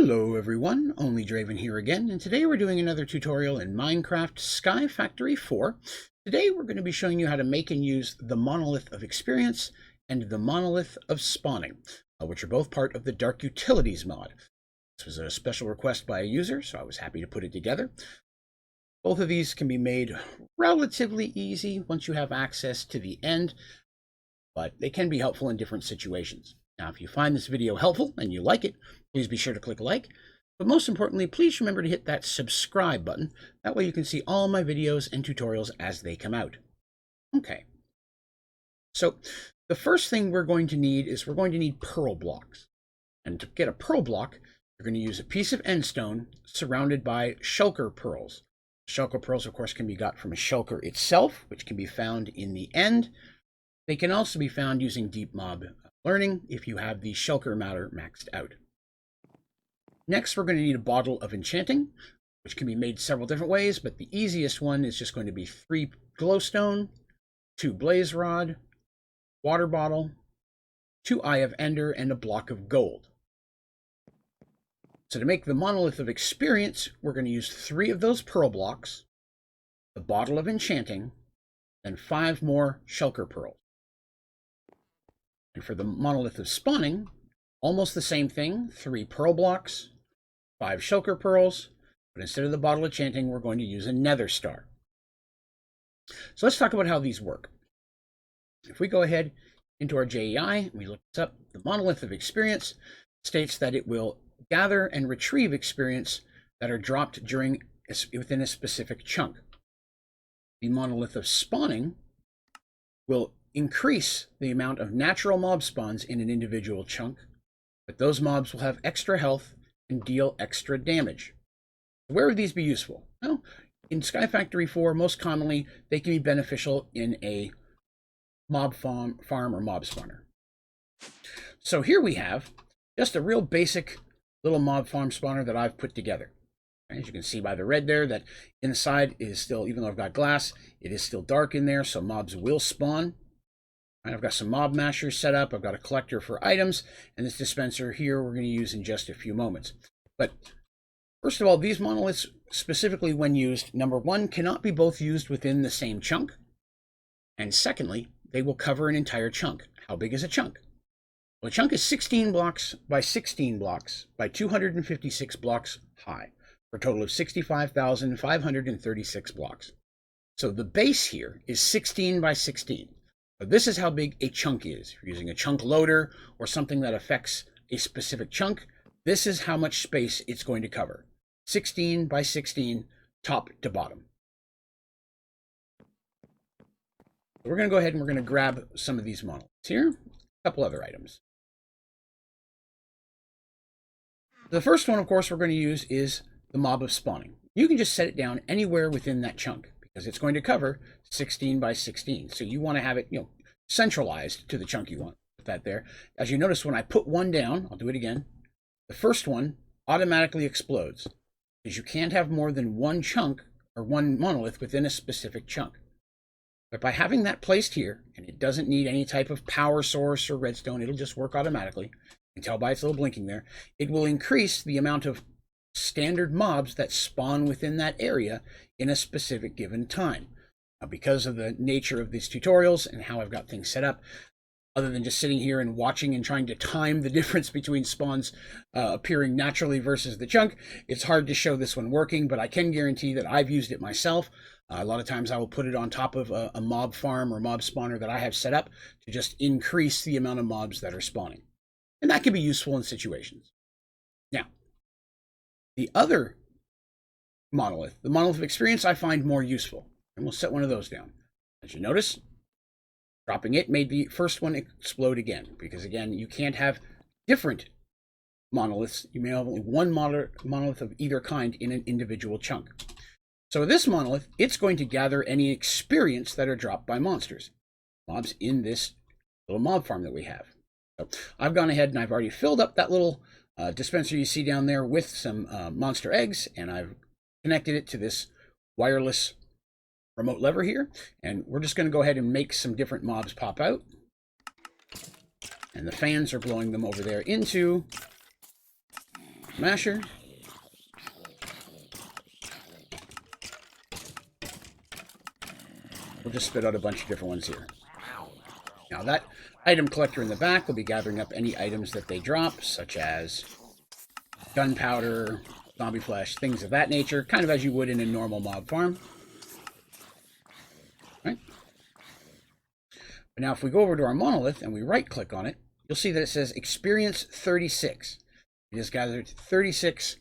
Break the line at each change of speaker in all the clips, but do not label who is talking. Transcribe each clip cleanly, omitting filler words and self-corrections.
Hello everyone, Onlydraven here again, and today we're doing another tutorial in Minecraft Sky Factory 4. Today we're going to be showing you how to make and use the Monolith of Experience and the Monolith of Spawning, which are both part of the Dark Utilities mod. This was a special request by a user, so I was happy to put it together. Both of these can be made relatively easy once you have access to the end, but they can be helpful in different situations. Now, if you find this video helpful and you like it, please be sure to click like. But most importantly, please remember to hit that subscribe button. That way you can see all my videos and tutorials as they come out. Okay. So the first thing we're going to need is pearl blocks. And to get a pearl block, you're going to use a piece of endstone surrounded by shulker pearls. Shulker pearls, of course, can be got from a shulker itself, which can be found in the end. They can also be found using deep mob learning if you have the shulker matter maxed out. Next, we're going to need a bottle of enchanting, which can be made several different ways, but the easiest one is just going to be 3 glowstone, 2 blaze rod, water bottle, 2 eye of ender, and a block of gold. So to make the Monolith of Experience, we're going to use 3 of those pearl blocks, the bottle of enchanting, and 5 more shulker pearls. And for the Monolith of Spawning, almost the same thing, 3 pearl blocks, 5 shulker pearls, but instead of the bottle of enchanting, we're going to use a nether star. So let's talk about how these work. If we go ahead into our JEI, we look this up, the Monolith of Experience states that it will gather and retrieve experience that are dropped within a specific chunk. The Monolith of Spawning will increase the amount of natural mob spawns in an individual chunk, but those mobs will have extra health and deal extra damage. Where would these be useful? Well, in Sky Factory 4, most commonly, they can be beneficial in a mob farm or mob spawner. So here we have just a real basic little mob farm spawner that I've put together. As you can see by the red there, that inside is still, even though I've got glass, it is still dark in there, so mobs will spawn. I've got some mob mashers set up. I've got a collector for items, and this dispenser here we're going to use in just a few moments. But first of all, these monoliths, specifically when used, number one, cannot be both used within the same chunk. And secondly, they will cover an entire chunk. How big is a chunk? Well, a chunk is 16 blocks by 16 blocks by 256 blocks high, for a total of 65,536 blocks. So the base here is 16 by 16. But this is how big a chunk is. If you're using a chunk loader or something that affects a specific chunk, this is how much space it's going to cover. 16 by 16, top to bottom. So we're going to go ahead and we're going to grab some of these monoliths here, a couple other items. The first one, of course, we're going to use is the mob of spawning. You can just set it down anywhere within that chunk, because it's going to cover 16 by 16. So you want to have it, centralized to the chunk you want. Put that there. As you notice, when I put one down, I'll do it again, the first one automatically explodes, because you can't have more than one chunk or one monolith within a specific chunk. But by having that placed here, and it doesn't need any type of power source or redstone, it'll just work automatically. You can tell by its little blinking there. It will increase the amount of standard mobs that spawn within that area in a specific given time. Now, because of the nature of these tutorials and how I've got things set up, other than just sitting here and watching and trying to time the difference between spawns appearing naturally versus the chunk, it's hard to show this one working, but I can guarantee that I've used it myself. A lot of times I will put it on top of a mob farm or mob spawner that I have set up to just increase the amount of mobs that are spawning. And that can be useful in situations. Now, the other monolith, the Monolith of Experience, I find more useful. And we'll set one of those down. As you notice, dropping it made the first one explode again. Because again, you can't have different monoliths. You may have only one monolith of either kind in an individual chunk. So this monolith, it's going to gather any experience that are dropped by monsters. Mobs in this little mob farm that we have. So I've gone ahead and I've already filled up that little dispenser you see down there with some monster eggs, and I've connected it to this wireless remote lever here, and we're just going to go ahead and make some different mobs pop out. And the fans are blowing them over there into masher. We'll just spit out a bunch of different ones here. Now that item collector in the back will be gathering up any items that they drop, such as gunpowder, zombie flesh, things of that nature, kind of as you would in a normal mob farm. Right? But now if we go over to our monolith and we right-click on it, you'll see that it says Experience 36. It has gathered 36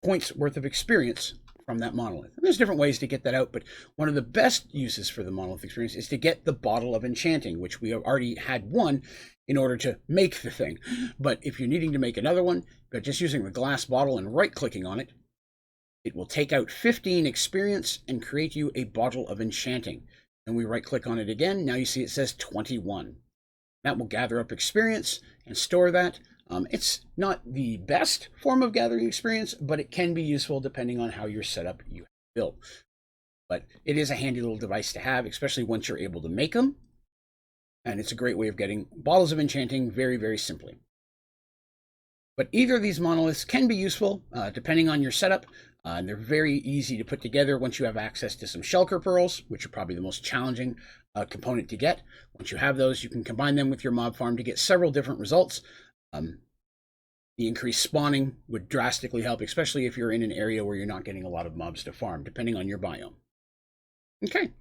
points worth of experience from that monolith. And there's different ways to get that out, but one of the best uses for the monolith experience is to get the bottle of enchanting, which we already had one in order to make the thing. But if you're needing to make another one, but just using the glass bottle and right-clicking on it, it will take out 15 experience and create you a bottle of enchanting. And we right-click on it again. Now you see it says 21. That will gather up experience and store that. It's not the best form of gathering experience, but it can be useful depending on how your setup you have built. But it is a handy little device to have, especially once you're able to make them. And it's a great way of getting bottles of enchanting very, very simply. But either of these monoliths can be useful depending on your setup. And they're very easy to put together once you have access to some shulker pearls, which are probably the most challenging component to get. Once you have those, you can combine them with your mob farm to get several different results. The increased spawning would drastically help, especially if you're in an area where you're not getting a lot of mobs to farm, depending on your biome. Okay,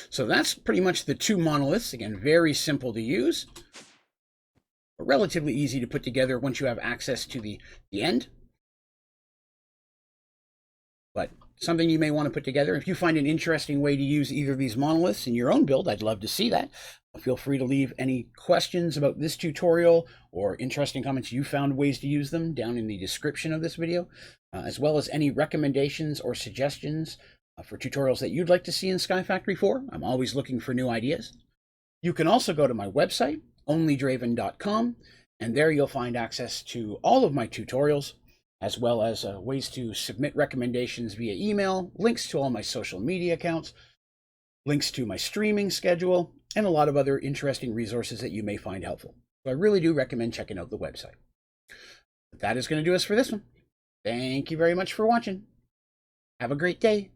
so that's pretty much the two monoliths. Again, very simple to use, but relatively easy to put together once you have access to the end. But something you may want to put together. If you find an interesting way to use either of these monoliths in your own build, I'd love to see that. Feel free to leave any questions about this tutorial or interesting comments you found ways to use them down in the description of this video, as well as any recommendations or suggestions for tutorials that you'd like to see in Sky Factory 4. I'm always looking for new ideas. You can also go to my website, OnlydravenGaming, and there you'll find access to all of my tutorials, as well as ways to submit recommendations via email, links to all my social media accounts, links to my streaming schedule, and a lot of other interesting resources that you may find helpful. So I really do recommend checking out the website. But that is going to do us for this one. Thank you very much for watching. Have a great day.